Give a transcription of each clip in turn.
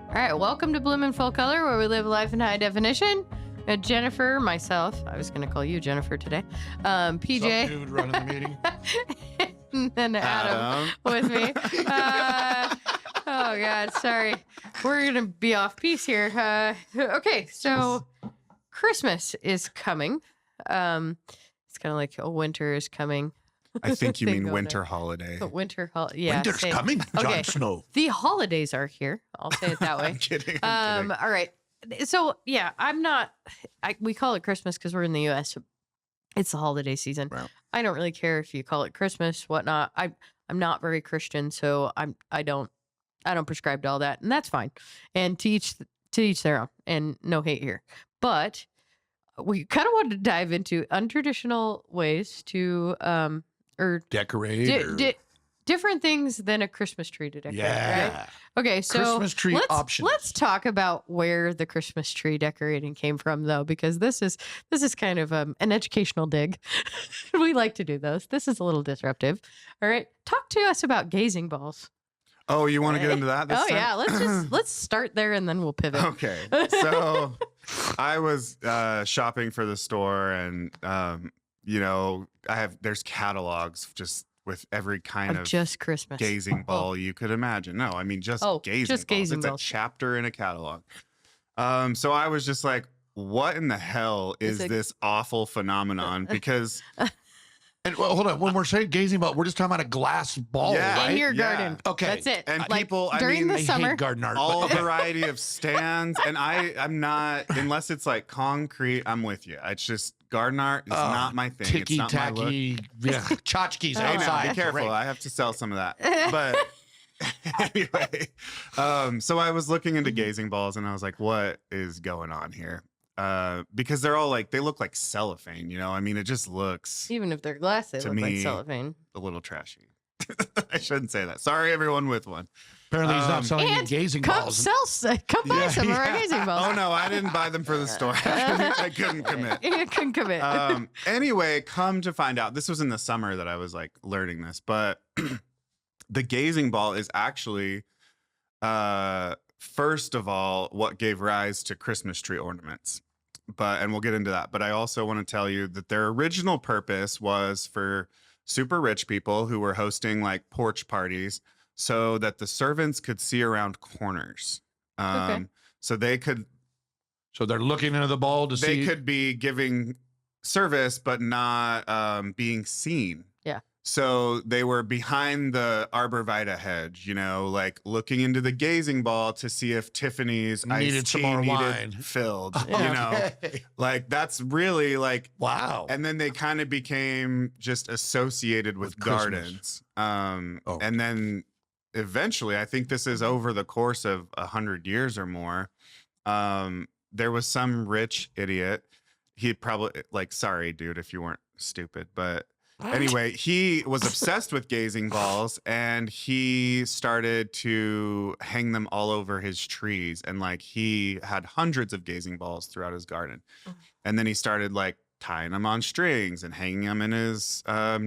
All right, welcome to Bloom in Full Color, where we live life in high definition. Jennifer, myself, I was going to call you Jennifer today. PJ. Some dude running the meeting. And then Adam with me. Oh, God, sorry. We're going to be off piece here. Okay, so Christmas is coming. It's kind of like winter is coming. I think you mean Bingo winter there. holiday. But winter holiday, yeah. Winter's coming, Jon Okay. Snow. The holidays are here. I'll say it that way. I'm kidding. I'm kidding. All right. So yeah, we call it Christmas because we're in the U.S. It's the holiday season. Right. I don't really care if you call it Christmas, whatnot. I'm not very Christian, so I don't prescribe to all that, and that's fine. And to each their own, and no hate here. But we kind of wanted to dive into untraditional ways to or Decorate. different things than a Christmas tree to decorate. Yeah. Right? Okay, so Christmas tree options. let's talk about where the Christmas tree decorating came from, though, because this is kind of an educational dig. We like to do those. This is a little disruptive. All right, talk to us about gazing balls. Oh, you want to get into that this time? Yeah, let's start there and then we'll pivot. Okay. So I was shopping for the store, and there's catalogs just with every kind of just Christmas gazing ball you could imagine. No, I mean just gazing balls. Gazing it's balls. a chapter in a catalog. So I was just like, what in the hell is this awful phenomenon? Because And well, hold on. When we're saying gazing ball, we're just talking about a glass ball, Yeah. right? in your Yeah. garden. Okay. That's it. And Like, people, I during mean, the I summer. hate garden art. all but- variety of stands, and I'm not, unless it's like concrete, I'm with you. It's just garden art is not my thing. It's Ticky not my look. tacky, yeah, tchotchkes Oh, Hey, now, outside. be careful. Great. I have to sell some of that. But anyway, so I was looking into gazing balls, and I was like, what is going on here? Because they're all like, they look like cellophane, I mean, it just looks Even if they're glass, they To look like me, cellophane. a little trashy. I shouldn't say that. Sorry, everyone with one. Apparently, he's not selling you And gazing Come balls. come buy Yeah, some of our yeah. gazing balls. Oh, no, I didn't buy them for the store. I couldn't commit. You couldn't commit. Anyway, come to find out, this was in the summer that I was like learning this, but the gazing ball is actually, first of all, what gave rise to Christmas tree ornaments. And we'll get into that. But I also want to tell you that their original purpose was for super rich people who were hosting like porch parties so that the servants could see around corners. Okay. So they could So they're looking into the ball to they see. could be giving service but not being seen. Yeah. So they were behind the arborvitae hedge, like looking into the gazing ball to see if Tiffany's Needed iced some tea more needed wine. filled, Okay. like that's really like, Wow. and then they kind of became just associated with With Christmas. gardens. Oh. And then eventually, I think this is over the course of 100 years or more, there was some rich idiot. He probably sorry, dude, if you weren't stupid, but anyway, he was obsessed with gazing balls, and he started to hang them all over his trees. And he had hundreds of gazing balls throughout his garden. And then he started tying them on strings and hanging them in his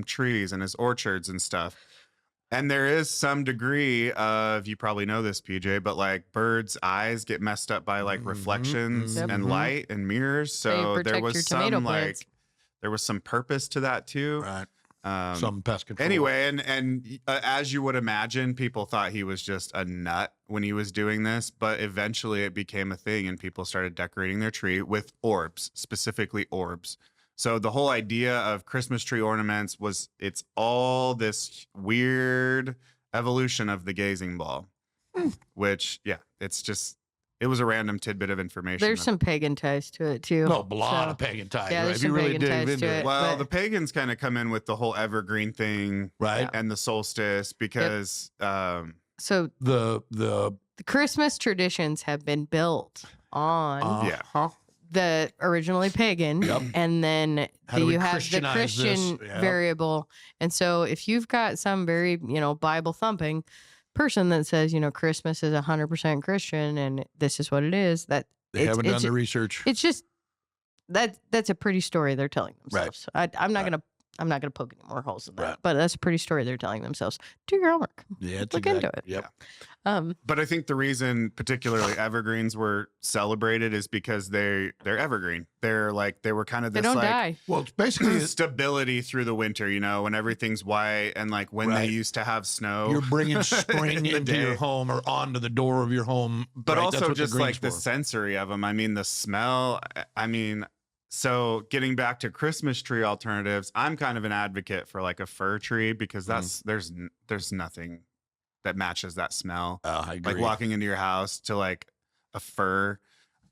trees and his orchards and stuff. And there is some degree of, you probably know this, PJ, but birds' eyes get messed up by reflections Yep. and light and mirrors. So protect there your was tomato some plants. there was some purpose to that too. Right. Um, Some pest control. Anyway, and as you would imagine, people thought he was just a nut when he was doing this, but eventually it became a thing, and people started decorating their tree with orbs, specifically orbs. So the whole idea of Christmas tree ornaments was it's all this weird evolution of the gazing ball, which, it was a random tidbit of information. There's some pagan ties to it too. No, a lot So, of pagan ties. yeah, right? there's If you some really pagan dig ties into to it. it. Well, but- the pagans kind of come in with the whole evergreen thing, Right. and the solstice because So The the Christmas traditions have been built on Yeah. the originally pagan, Yep. and then How do we you have the Christianize Christian this? Yeah. variable. And so if you've got some very, Bible thumping person that says, Christmas is 100% Christian and this is what it is, that They haven't done the research. it's just that's a pretty story they're telling Right. themselves. I'm not Right. going to I'm not going to poke any more holes in that, Right. but that's a pretty story they're telling themselves. Do your homework. Yeah, it's Look into it. Yep. But I think the reason particularly evergreens were celebrated is because they're evergreen. They're like, they were kind of They this don't like die. Well, it's basically stability through the winter, you know, when everything's white and like when they Right. used to have snow. you're bringing spring in the into your day. home or onto the door of your home. But right? That's also what just green's like the for. sensory of them. I mean, the smell. I mean, so getting back to Christmas tree alternatives, I'm kind of an advocate for like a fir tree because that's there's nothing that matches that smell. I agree. Like walking into your house to like a fir,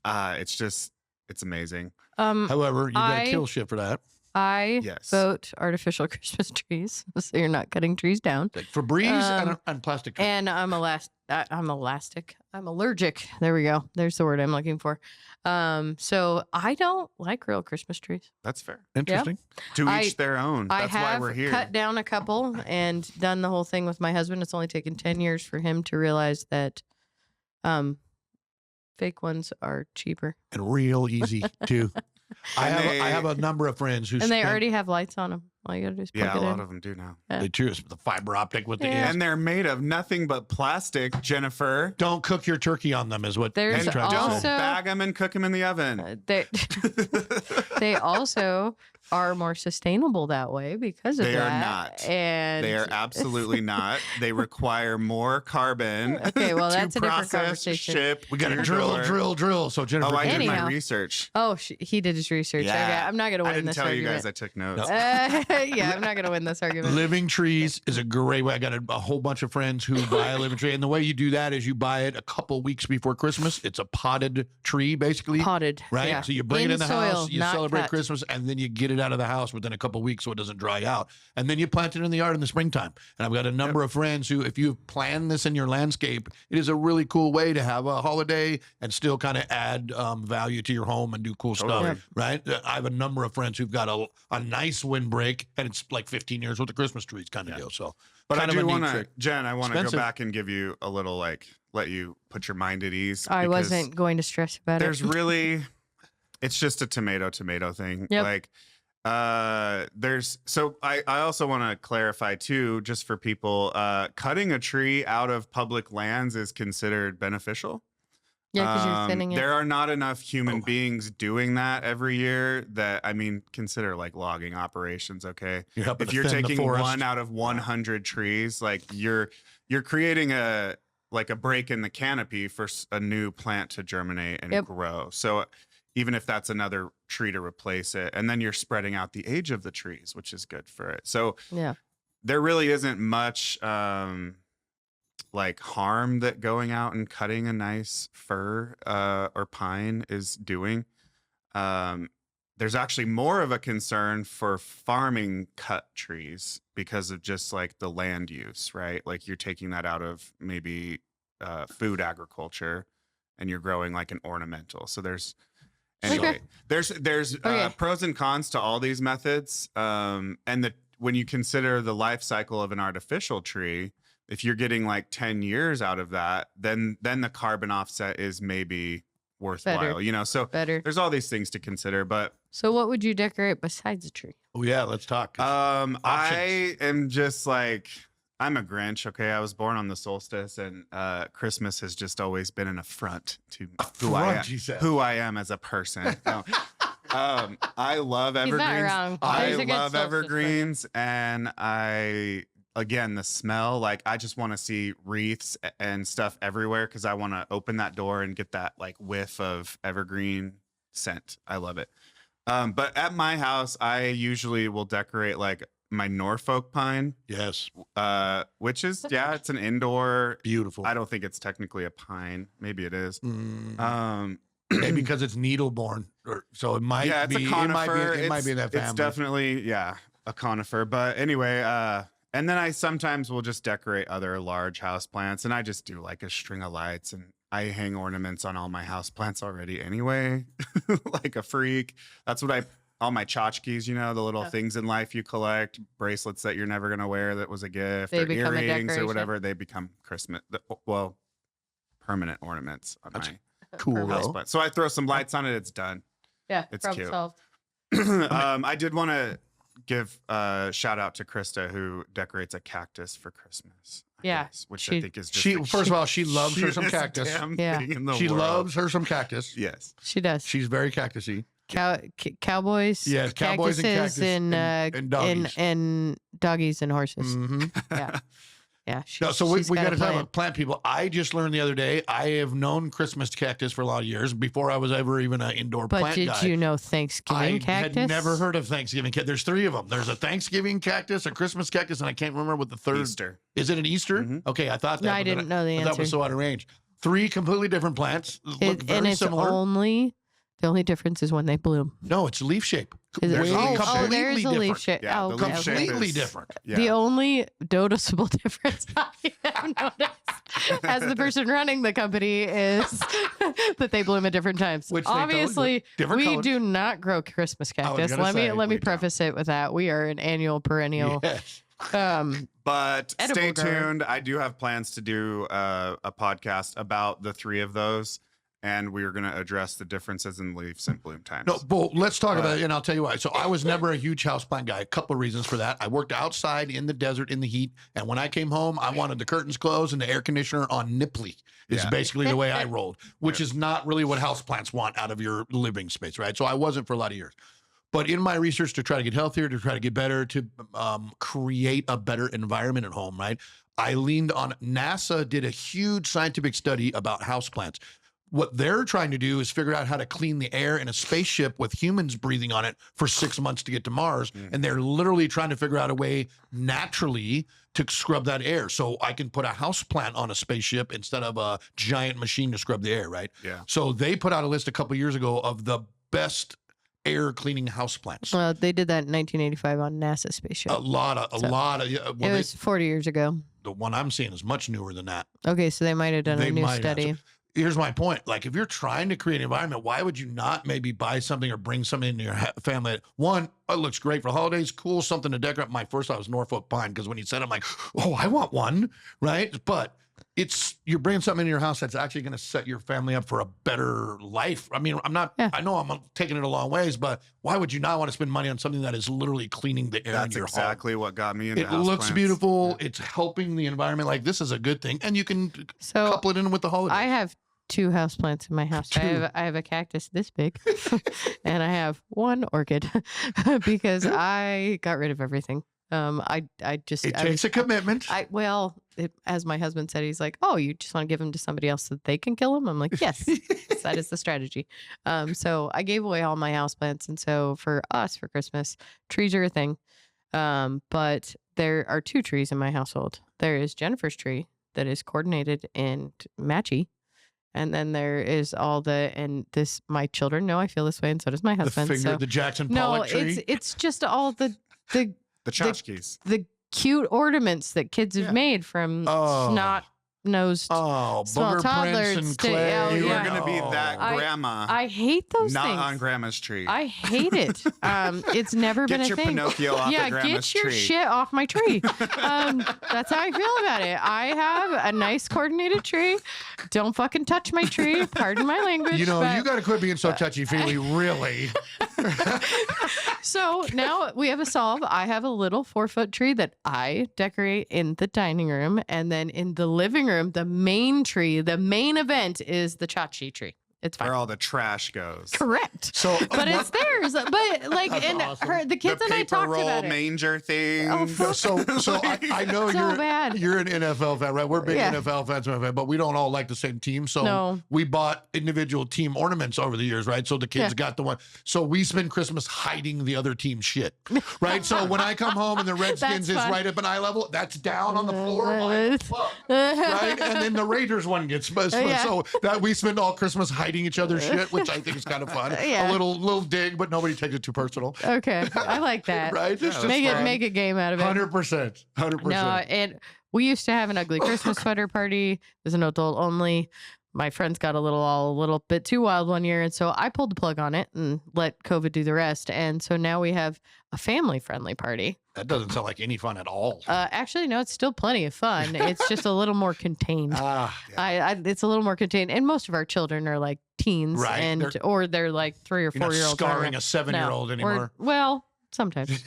it's amazing. However, you got to I- kill shit for that. I Yes. vote artificial Christmas trees, so you're not cutting trees down. Like Febreze and plastic. And I'm elastic. I'm allergic. There we go. There's the word I'm looking for. So I don't like real Christmas trees. That's fair. Interesting. To I- each their own. I That's why have we're here. cut down a couple and done the whole thing with my husband. It's only taken 10 years for him to realize that fake ones are cheaper. And real easy too. I And have a number of friends who And they spend- already have lights on them. All you gotta do is plug Yeah, a it lot in. of them do now. they choose the fiber optic with the Yeah. ends. And they're made of nothing but plastic, Jennifer. Don't cook your turkey on them is what There's I'm trying to Don't say. also- bag them and cook them in the oven. They also are more sustainable that way because of They that. are not. And They are absolutely not. They require more carbon. Okay, well, to that's a different process, conversation. Ship, We got to your drill. door. So Jennifer, Oh, I did my Anyhow. research. Oh, he did his research. Yeah. Okay, I'm not gonna I win didn't this tell you argument. guys I took notes. No. Yeah, I'm not gonna win this argument. living trees is a great way. I got a whole bunch of friends who buy a living tree, and the way you do that is you buy it a couple weeks before Christmas. It's a potted tree, basically. Potted, Right, yeah. so you bring it in the soil, house, you not celebrate cut. Christmas, and then you get it out of the house within a couple weeks so it doesn't dry out, and then you plant it in the yard in the springtime. And I've got a number of friends who, if you've planned this in your landscape, it is a really cool way to have a holiday and still kind of add value to your home and do cool Totally. stuff. Right? I have a number of friends who've got a nice windbreak, and it's like 15 years with the Christmas trees kind of deal. So, But I kind of do a neat want to, trick. Jen, I want to go Expensive. back and give you a little, like, let you put your mind at ease. I because wasn't going to stress about There's it. really, it's just a tomato thing. Yep. Like, so I also want to clarify too, just for people, cutting a tree out of public lands is considered beneficial. Yeah, because you're thinning it. There are not enough human beings doing that every year that, I mean, consider like logging operations. Okay. You're helping If to you're thin the taking forest. one out of 100 trees, like you're creating a break in the canopy for a new plant to germinate and Yep. grow. So even if that's another tree to replace it, and then you're spreading out the age of the trees, which is good for it. So Yeah. there really isn't much like harm that going out and cutting a nice fir or pine is doing. There's actually more of a concern for farming cut trees because of just like the land use, right? Like you're taking that out of maybe food agriculture and you're growing like an ornamental. So there's anyway, there's Okay. pros and cons to all these methods. And when you consider the life cycle of an artificial tree, if you're getting like 10 years out of that, then the carbon offset is maybe worthwhile, Better. you know? So Better. there's all these things to consider, but So what would you decorate besides a tree? Oh yeah, let's talk. I am just like, I'm a Grinch. Okay. I was born on the solstice and Christmas has just always been an affront to Affront, he said. who I am as a person. No. I love He's not evergreens. wrong. I He's a good love solstice evergreens, and again, the smell, like I just want to see wreaths and stuff everywhere because I want to open that door and get that like whiff of evergreen scent. I love it. But at my house, I usually will decorate like my Norfolk pine, Yes, which is, yeah, it's an indoor. beautiful. I don't think it's technically a pine. Maybe it is. Maybe because it's needle born, so it might Yeah, it's be. a conifer. It might be in that family. It's definitely, yeah, a conifer. But anyway, and then I sometimes will just decorate other large house plants, and I just do like a string of lights, and I hang ornaments on all my house plants already anyway, like a freak. That's what all my tchotchkes, you know, the little things in life you collect, bracelets that you're never gonna wear that was a gift, They or become a earrings or decoration. whatever. They become Christmas, well, permanent ornaments on That's my cool. Perfect. house Though. plant. So I throw some lights on it. It's done. Yeah, It's problem cute. solved. I did want to give shout out to Krista who decorates a cactus for Christmas. I Yeah, guess, which I think is just First of all, she loves her some cactus. Yeah. She loves her some cactus. Yes. She does. She's very cactusy. Cowboys. Yes, cowboys and cactus and doggies. And doggies and horses. Mm-hmm. Yeah. Yeah. No, so we got to talk plan. about plant people. I just learned the other day, I have known Christmas cactus for a lot of years before I was ever even an indoor But plant did guy. you know Thanksgiving cactus? I had never heard of Thanksgiving cactus. There's 3 of them. There's a Thanksgiving cactus, a Christmas cactus, and I can't remember what the third. Easter. Is it an Easter? Mhm. Okay, I thought that. No, I but then didn't know the I thought it answer. was so out of range. 3 completely different plants. Look very And it's similar. the only difference is when they bloom. No, it's leaf shape. Is it? There's a leaf shape. Oh, there is a Completely leaf different. shape. Yeah, Oh, the okay, leaf shape okay. Completely is- different. Yeah. The only noticeable difference I have noticed as the person running the company is that they bloom at different times. Which they totally do. Obviously, Different we colors. do not grow Christmas I was cactus. gonna Let say, me we preface it with that. We are an annual perennial. Yes. But Edible stay grower. tuned. I do have plans to do a podcast about the 3 of those, and we are going to address the differences in leaves and bloom times. No, well, let's talk about it, and I'll tell you why. So I was never a huge houseplant guy. A couple of reasons for that. I worked outside in the desert in the heat, and when I came home, I wanted the curtains closed and the air conditioner on nipply. Is Yeah. basically the way I rolled, which is not really what houseplants want out of your living space, right? So I wasn't for a lot of years. But in my research to try to get healthier, to try to get better, to create a better environment at home, right? I leaned on NASA did a huge scientific study about houseplants. What they're trying to do is figure out how to clean the air in a spaceship with humans breathing on it for 6 months to get to Mars. And they're literally trying to figure out a way naturally to scrub that air. So I can put a house plant on a spaceship instead of a giant machine to scrub the air, right? Yeah. So they put out a list a couple years ago of the best air cleaning house plants. Well, they did that in 1985 on NASA spaceship. A lot of, it was 40 years ago. the one I'm seeing is much newer than that. Okay, so they might have done They a new might have. study. Here's my point. Like, if you're trying to create an environment, why would you not maybe buy something or bring something into your family? One, it looks great for holidays, cool, something to decorate. My first thought was Norfolk pine, because when you said, I'm like, oh, I want one, right? But you're bringing something into your house that's actually going to set your family up for a better life. I mean, I know I'm taking it a long ways, but why would you not want to spend money on something that is literally cleaning the air in That's your exactly home? what got me into It looks houseplants. beautiful. Yeah. It's helping the environment. Like, this is a good thing. And you can So couple it in with the holidays. I have 2 houseplants in my house. Two. I have a cactus this big, and I have 1 orchid because I got rid of everything. I It takes a commitment. As my husband said, he's like, "Oh, you just want to give them to somebody else so that they can kill them?" I'm like, "Yes, that is the strategy." So I gave away all my houseplants, and so for us for Christmas, trees are a thing. But there are 2 trees in my household. There is Jennifer's tree that is coordinated and matchy. And then there is my children know I feel this way, and so does my husband. The Jackson No, Pollock tree. it's just all the tchotchkes. the cute ornaments that kids have Yeah. made from snot-nosed Oh, small Booger toddlers Prince and to- Clay. oh, You yeah. were going to be that grandma, I hate those not things. on grandma's tree. I hate it. It's never been Get a your thing. Pinocchio off Yeah, of grandma's get your tree. shit off my tree. That's how I feel about it. I have a nice coordinated tree. Don't fucking touch my tree. Pardon my language. You know, but- you got to quit being so touchy-feely, really. So now we have a solve. I have a little 4-foot tree that I decorate in the dining room. And then in the living room, the main tree, the main event is the chachi tree. It's fine. Where all the trash goes. Correct. So, But it's theirs. But like, That's and awesome. the kids the and I paper talked roll about it. manger thing. Oh, fuck. so I know So bad. you're an NFL fan, right? We're big Yeah. NFL fans, but we don't all like the same team. So No. we bought individual team ornaments over the years, right? So the kids Yeah. got the one. So we spend Christmas hiding the other team's shit, right? So when I come home and the Redskins is fun. right up at eye level, that's down on the floor. I'm like, fuck. Right? And then the Raiders one gets Yeah. so that we spend all Christmas hiding each other's shit, which I think is kind of fun. Yeah. A little dig, but nobody takes it too personal. Okay. I like that. Right? It's just Make fun. a game out of it. 100%. 100%. No, and we used to have an ugly Christmas sweater party. It was an adult only. My friends got a little bit too wild one year, and so I pulled the plug on it and let COVID do the rest. And so now we have a family-friendly party. That doesn't sound like any fun at all. Actually, no, it's still plenty of fun. It's just a little more contained. It's a little more contained, and most of our children are like teens, Right. or they're like 3 or You're 4 not year olds. scarring a 7-year-old anymore. Well, sometimes.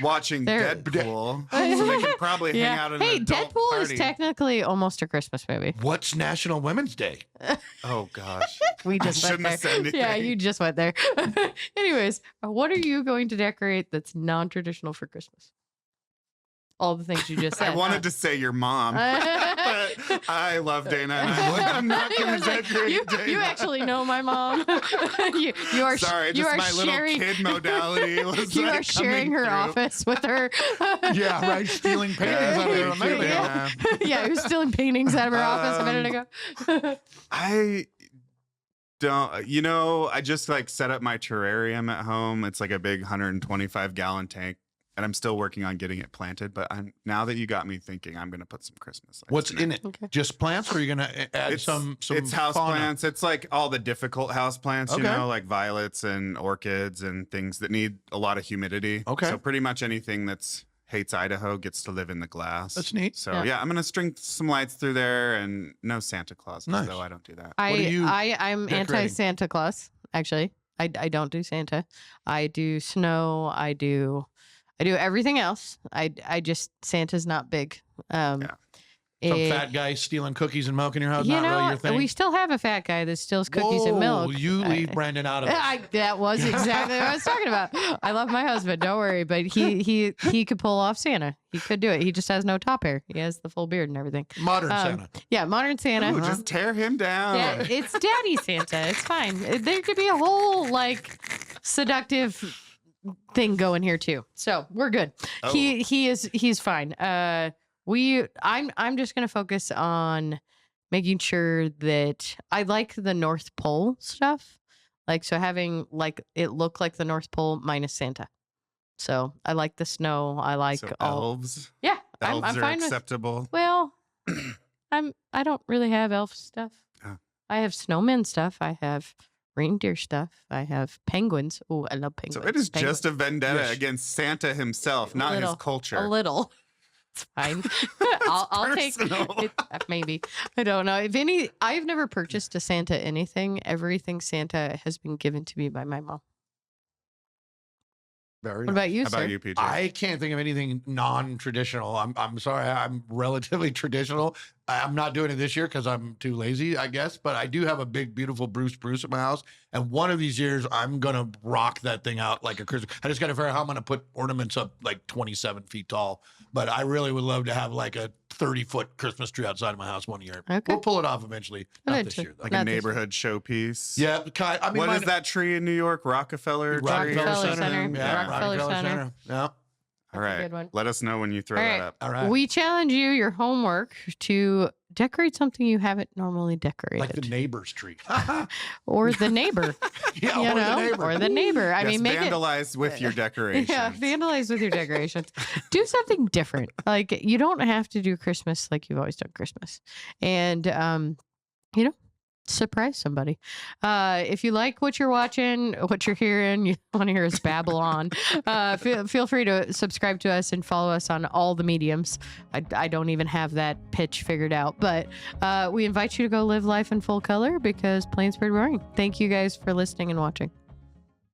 Watching They're- Deadpool, so they could probably hang out at Hey, an adult Deadpool party. is technically almost a Christmas movie. What's National Women's Day? Oh gosh, We just went shouldn't there. have said anything. Yeah, you just went there. Anyways, what are you going to decorate that's non-traditional for Christmas? All the things you just said. I wanted to say your mom, but I love Dana, and I'm not He going was to like, decorate you, Dana. you actually know my mom. you are Sorry, you just are my sharing, little kid modality was You like are sharing coming her through. office with her. Yeah, right. Stealing paintings out of her. thank you, Amazing. Dana. Yeah, he was stealing paintings out of her office a minute ago. I don't, I just like set up my terrarium at home. It's like a big 125 gallon tank, and I'm still working on getting it planted. But now that you got me thinking, I'm going to put some Christmas lights. What's in it? it? Okay. Just plants, or are you gonna add It's some it's house fauna? plants. It's like all the difficult house plants, Okay. like violets and orchids and things that need a lot of humidity. Okay. So pretty much anything that's hates Idaho gets to live in the glass. That's neat. So Yeah. yeah, I'm gonna string some lights through there, and no Santa Claus, Nice. though I don't do that. What are you I'm decorating? anti Santa Claus. Actually, I don't do Santa. I do snow. I do everything else. I just Santa's not big. Yeah. Some eh, fat guy stealing cookies and milk in your house. You Not really your know, thing. we still have a fat guy that steals cookies and milk. You leave I- Brandon out of it. That was exactly what I was talking about. I love my husband. Don't worry, but he could pull off Santa. He could do it. He just has no top hair. He has the full beard and everything. Modern Santa. Yeah, modern Santa. Ooh, just tear him down. Yeah, it's Daddy Santa. It's fine. There could be a whole like seductive thing going here too. So we're good. Oh. He's fine. I'm just gonna focus on making sure that I like the North Pole stuff. Like so having like it look like the North Pole minus Santa. So I like the snow. I like So all elves. Yeah. Elves I'm are fine with acceptable. well, I don't really have elf stuff. Oh. I have snowman stuff. I have reindeer stuff. I have penguins. Oh, I love penguins. So it is Penguins. just a vendetta Yes. against Santa himself, not his Little. culture. A little. It's fine. I'll take personal. it. Maybe. I don't know. I've never purchased a Santa anything. Everything Santa has been given to me by my mom. Very What about you, How sir? about you, PJ? I can't think of anything non-traditional. I'm sorry. I'm relatively traditional. I'm not doing it this year because I'm too lazy, I guess. But I do have a big, beautiful Bruce Spruce at my house. And one of these years, I'm going to rock that thing out like a Christmas. I just got to figure out how I'm going to put ornaments up like 27 feet tall. But I really would love to have like a 30-foot Christmas tree outside of my house one year. Okay. We'll pull it off eventually. Not Good. this year, though. like Not a this- neighborhood showpiece. Yeah. I mean, What mine- is that tree in New York? Rockefeller tree? Rockefeller or something? Center. Yeah, Rockefeller Center. Yeah. All That's a right. good one. Let us know when you throw All that right. up. All right. We challenge you, your homework, to decorate something you haven't normally decorated. Like the neighbor's tree. Or the neighbor. Yeah, you or the know? neighbor. Or the neighbor. I Yes, mean, make it. vandalize with your decorations. Yeah, vandalize with your decorations. Do something different. Like you don't have to do Christmas like you've always done Christmas, and surprise somebody. If you like what you're watching, what you're hearing, you want to hear us babble on. Feel free to subscribe to us and follow us on all the mediums. I don't even have that pitch figured out, but we invite you to go live life in full color because plain spirit roaring. Thank you guys for listening and watching.